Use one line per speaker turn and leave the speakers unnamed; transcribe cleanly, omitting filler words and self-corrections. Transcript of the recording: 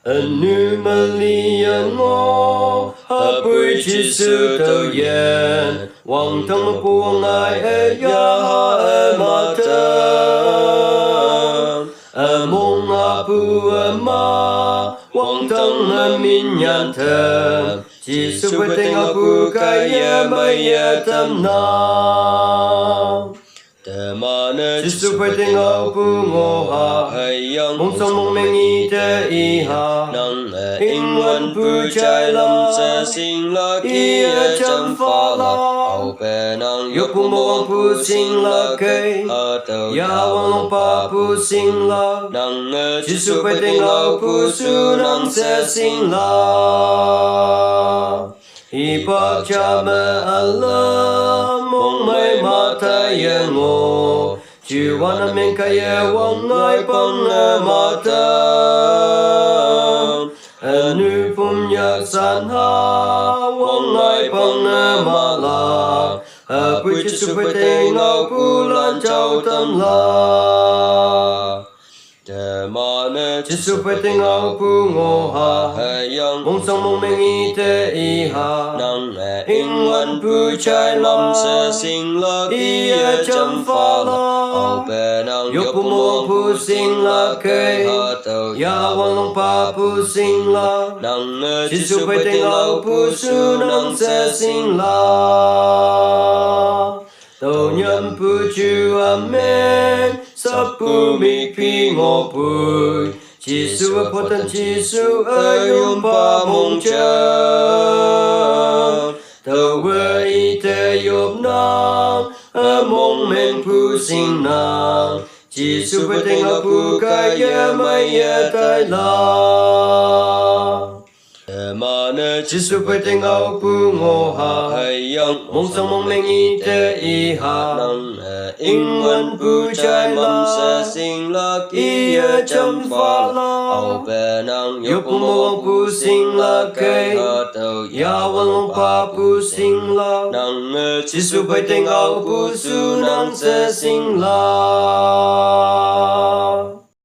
Nu mà li ngoh bụi Jesu tàu yên Wang thâm buông ai ya ma thơm mong bu ma Wang thâm min nhan thơm Jesu với tình bu cái mai tâm nam Jesu với tình bu ngoh mong song mong mình y te y ha inวันผู้ใจลำเสสิงละอีจำฟ้าละเอาเปนังยกผู้มองผู้สิงละเคยยาวังลงป่าผู้สิงละนังจิสุไปเต็งเอาผู้สู้นังเสสิงละอีปัจจามะอัลลอฮ์มองไม่มาทายโง่จิวันเมงกายวังไงปังมาทาnu phum nhạc san ha wong ai bằng ma la bụi Jesu với tình ngọc bu lan trao tâm la Jesu với tình ngọc bu ngoh mong song mong mình y te y ha inวันผู้ใจลำเสสิงละอีจำฟ้าละยกผู้มองผู้สิงละเคยยาวังลงป่าผู้สิงละJesuไปเต็งเอาผู้สู้นังเสสิงละTàu nhânผู้จูอาเมนสับผู้มีพี่งอผู้Jesuพอทัน Jesu ยมปามงเจTàu với te yop nam mong menผู้สิงนาง Jesu với tình ngọcผู้cái mai tai la Jesu với tình ngọcผู้ngoh mong song mong mình y te y ha inวันผู้ใจลำเสสิงละอีจำฟ้าละยกผู้มองผู้สิงละเคยยาวังลงป่าผู้สิงละ Jesu với tình ngọcผู้สู้นังเสสิงละ